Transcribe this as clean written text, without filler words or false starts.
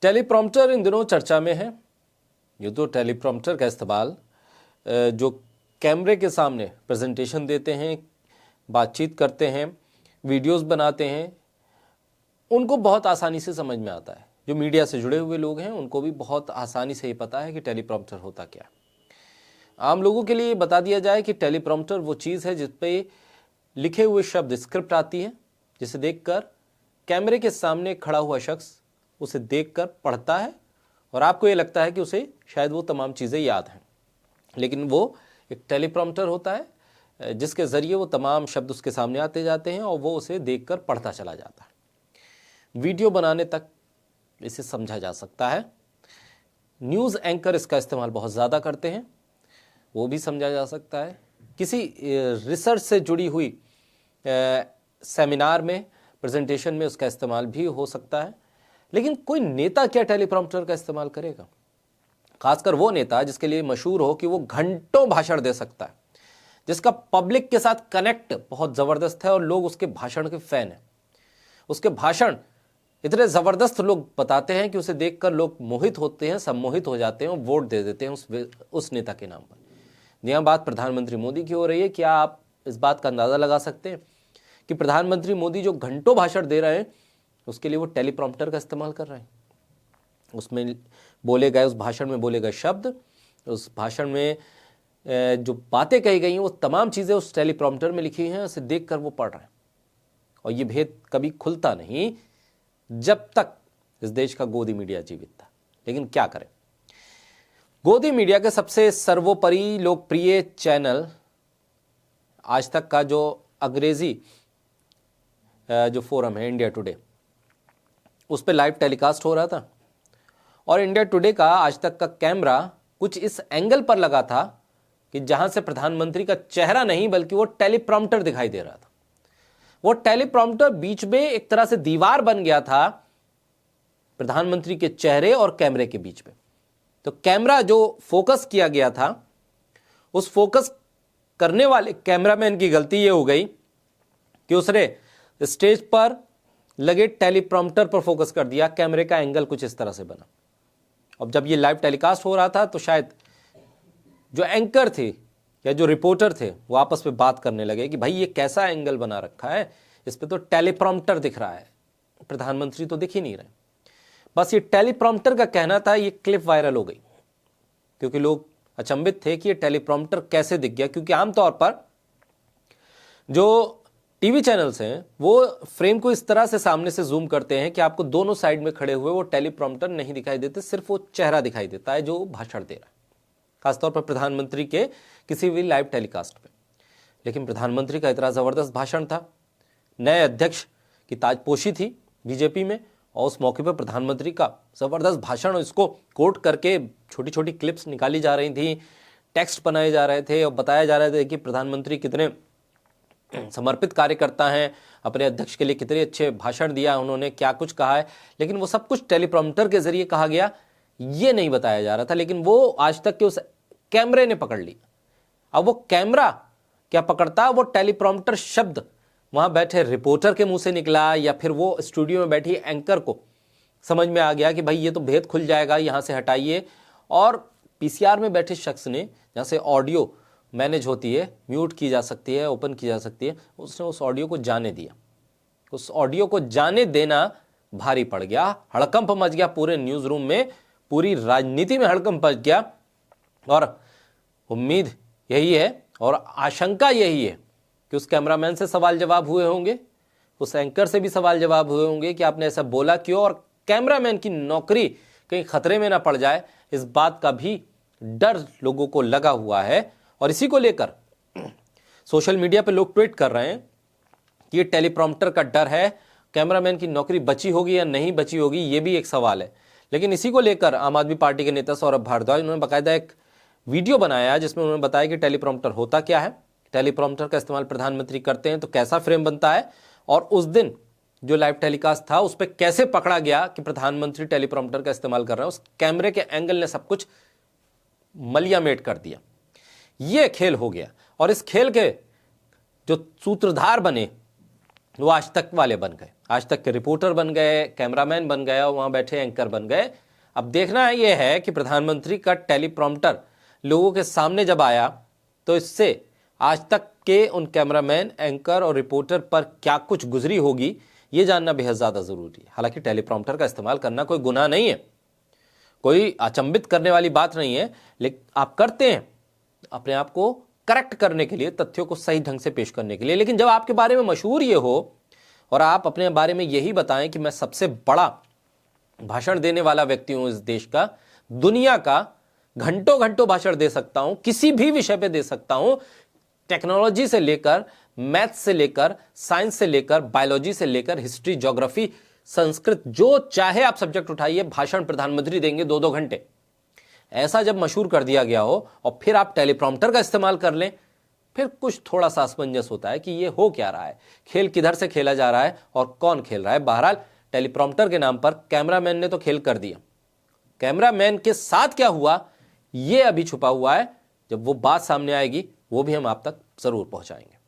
Teleprompter इन दिनों चर्चा में है। ये तो टेलीप्रॉम्प्टर का इस्तेमाल जो कैमरे के सामने प्रेजेंटेशन देते हैं, बातचीत करते हैं, वीडियोस बनाते हैं, उनको बहुत आसानी से समझ में आता है। जो मीडिया से जुड़े हुए लोग हैं उनको भी बहुत आसानी से ये पता है कि टेलीप्रॉम्प्टर होता क्या है। आम लोगों के लिए बता दिया जाए कि टेलीप्रॉम्प्टर वो चीज़ है जिस पे लिखे हुए शब्द स्क्रिप्ट आती है, जिसे देखकर कैमरे के सामने खड़ा हुआ शख्स उसे देखकर पढ़ता है और आपको ये लगता है कि उसे शायद वो तमाम चीज़ें याद हैं, लेकिन वो एक टेलीप्रॉम्प्टर होता है जिसके ज़रिए वो तमाम शब्द उसके सामने आते जाते हैं और वो उसे देखकर पढ़ता चला जाता है। वीडियो बनाने तक इसे समझा जा सकता है। न्यूज़ एंकर इसका इस्तेमाल बहुत ज़्यादा करते हैं, वो भी समझा जा सकता है। किसी रिसर्च से जुड़ी हुई सेमिनार में, प्रेजेंटेशन में उसका इस्तेमाल भी हो सकता है। लेकिन कोई नेता क्या टेलीप्रॉम्प्टर का इस्तेमाल करेगा? खासकर वो नेता जिसके लिए मशहूर हो कि वो घंटों भाषण दे सकता है, जिसका पब्लिक के साथ कनेक्ट बहुत ज़बरदस्त है और लोग उसके भाषण के फ़ैन हैं। उसके भाषण इतने ज़बरदस्त लोग बताते हैं कि उसे देखकर लोग मोहित होते हैं, सम्मोहित हो जाते हैं और वोट दे देते हैं उस नेता के नाम पर। यहाँ बात प्रधानमंत्री मोदी की हो रही है। क्या आप इस बात का अंदाज़ा लगा सकते हैं कि प्रधानमंत्री मोदी जो घंटों भाषण दे रहे हैं उसके लिए वो टेलीप्रॉम्प्टर का इस्तेमाल कर रहे हैं? उसमें बोले गए, उस भाषण में बोले गए शब्द, उस भाषण में जो बातें कही गई हैं वो तमाम चीज़ें उस टेलीप्रॉम्प्टर में लिखी हैं, उसे देखकर वो पढ़ रहे हैं। और ये भेद कभी खुलता नहीं जब तक इस देश का गोदी मीडिया जीवित था। लेकिन क्या करें, गोदी मीडिया के सबसे सर्वोपरि लोकप्रिय चैनल आज तक का जो अंग्रेजी जो फोरम है इंडिया टुडे, उस पर लाइव टेलीकास्ट हो रहा था और इंडिया टुडे का आज तक का कैमरा कुछ इस एंगल पर लगा था कि जहां से प्रधानमंत्री का चेहरा नहीं बल्कि वो टेलीप्रॉम्प्टर दिखाई दे रहा था। वो टेलीप्रॉम्प्टर बीच में एक तरह से दीवार बन गया था प्रधानमंत्री के चेहरे और कैमरे के बीच में। तो कैमरा जो फोकस किया गया था, उस फोकस करने वाले कैमरामैन की गलती ये हो गई कि उसने स्टेज पर लगे टेलीप्रॉम्प्टर पर फोकस कर दिया। कैमरे का एंगल कुछ इस तरह से बना। अब जब ये लाइव टेलीकास्ट हो रहा था तो शायद जो एंकर थे या जो रिपोर्टर थे वो आपस में बात करने लगे कि भाई ये कैसा एंगल बना रखा है, इस पे तो टेलीप्रॉम्प्टर दिख रहा है, प्रधानमंत्री तो दिख ही नहीं रहे। बस ये टेलीप्रॉम्प्टर का कहना था, ये क्लिप वायरल हो गई क्योंकि लोग अचंभित थे कि ये टेलीप्रॉम्प्टर कैसे दिख गया। क्योंकि आमतौर पर जो टीवी चैनल्स हैं वो फ्रेम को इस तरह से सामने से जूम करते हैं कि आपको दोनों साइड में खड़े हुए वो टेलीप्रॉम्प्टर नहीं दिखाई देते, सिर्फ वो चेहरा दिखाई देता है जो भाषण दे रहा है, खासतौर पर प्रधानमंत्री के किसी भी लाइव टेलीकास्ट पे। लेकिन प्रधानमंत्री का इतना ज़बरदस्त भाषण था, नए अध्यक्ष की ताजपोशी थी बीजेपी में और उस मौके पर प्रधानमंत्री का ज़बरदस्त भाषण, इसको कोट करके छोटी छोटी क्लिप्स निकाली जा रही थी, टेक्स्ट बनाए जा रहे थे और बताया जा रहे थे कि प्रधानमंत्री कितने समर्पित कार्यकर्ता हैं, अपने अध्यक्ष के लिए कितने अच्छे भाषण दिया उन्होंने, क्या कुछ कहा है। लेकिन वो सब कुछ टेलीप्रॉम्प्टर के जरिए कहा गया, ये नहीं बताया जा रहा था। लेकिन वो आज तक के उस कैमरे ने पकड़ लिया। अब वो कैमरा क्या पकड़ता, वो टेलीप्रॉम्प्टर शब्द वहां बैठे रिपोर्टर के मुंह से निकला या फिर वो स्टूडियो में बैठी एंकर को समझ में आ गया कि भाई ये तो भेद खुल जाएगा, यहां से हटाइए। और पीसीआर में बैठे शख्स ने, जहां से ऑडियो मैनेज होती है, म्यूट की जा सकती है, ओपन की जा सकती है, उसने उस ऑडियो को जाने दिया। उस ऑडियो को जाने देना भारी पड़ गया, हड़कंप मच गया पूरे न्यूज़ रूम में, पूरी राजनीति में हड़कंप मच गया। और उम्मीद यही है और आशंका यही है कि उस कैमरामैन से सवाल जवाब हुए होंगे, उस एंकर से भी सवाल जवाब हुए होंगे कि आपने ऐसा बोला क्यों, और कैमरामैन की नौकरी कहीं खतरे में ना पड़ जाए, इस बात का भी डर लोगों को लगा हुआ है। और इसी को लेकर सोशल मीडिया पे लोग ट्वीट कर रहे हैं कि ये टेलीप्रॉम्प्टर का डर है, कैमरामैन की नौकरी बची होगी या नहीं बची होगी, ये भी एक सवाल है। लेकिन इसी को लेकर आम आदमी पार्टी के नेता सौरभ भारद्वाज, उन्होंने बाकायदा एक वीडियो बनाया जिसमें उन्होंने बताया कि टेलीप्रॉम्प्टर होता क्या है, टेलीप्रॉम्प्टर का इस्तेमाल प्रधानमंत्री करते हैं तो कैसा फ्रेम बनता है, और उस दिन जो लाइव टेलीकास्ट था उस पर कैसे पकड़ा गया कि प्रधानमंत्री टेलीप्रॉम्प्टर का इस्तेमाल कर रहे हैं। उस कैमरे के एंगल ने सब कुछ मलियामेट कर दिया। ये खेल हो गया और इस खेल के जो सूत्रधार बने, वो आज तक वाले बन गए, आज तक के रिपोर्टर बन गए, कैमरामैन बन गए और वहां बैठे एंकर बन गए। अब देखना ये है कि प्रधानमंत्री का टेलीप्रॉम्प्टर लोगों के सामने जब आया तो इससे आज तक के उन कैमरामैन, एंकर और रिपोर्टर पर क्या कुछ गुजरी होगी, ये जानना बेहद ज़्यादा ज़रूरी है। हालांकि टेलीप्रॉम्प्टर का इस्तेमाल करना कोई गुनाह नहीं है, कोई अचंभित करने वाली बात नहीं है, लेकिन आप करते हैं अपने आप को करेक्ट करने के लिए, तथ्यों को सही ढंग से पेश करने के लिए। लेकिन जब आपके बारे में मशहूर ये हो और आप अपने बारे में यही बताएं कि मैं सबसे बड़ा भाषण देने वाला व्यक्ति हूं इस देश का, दुनिया का, घंटों घंटों भाषण दे सकता हूं, किसी भी विषय पे दे सकता हूं, टेक्नोलॉजी से लेकर, मैथ से लेकर, साइंस से लेकर, बायोलॉजी से लेकर, हिस्ट्री, ज्योग्राफी, संस्कृत, जो चाहे आप सब्जेक्ट उठाइए, भाषण प्रधानमंत्री देंगे 2-2 घंटे। ऐसा जब मशहूर कर दिया गया हो और फिर आप टेलीप्रॉम्प्टर का इस्तेमाल कर लें, फिर कुछ थोड़ा सा असमंजस होता है कि ये हो क्या रहा है, खेल किधर से खेला जा रहा है और कौन खेल रहा है। बहरहाल टेलीप्रॉम्प्टर के नाम पर कैमरामैन ने तो खेल कर दिया, कैमरामैन के साथ क्या हुआ ये अभी छुपा हुआ है। जब वो बात सामने आएगी वो भी हम आप तक जरूर पहुंचाएंगे।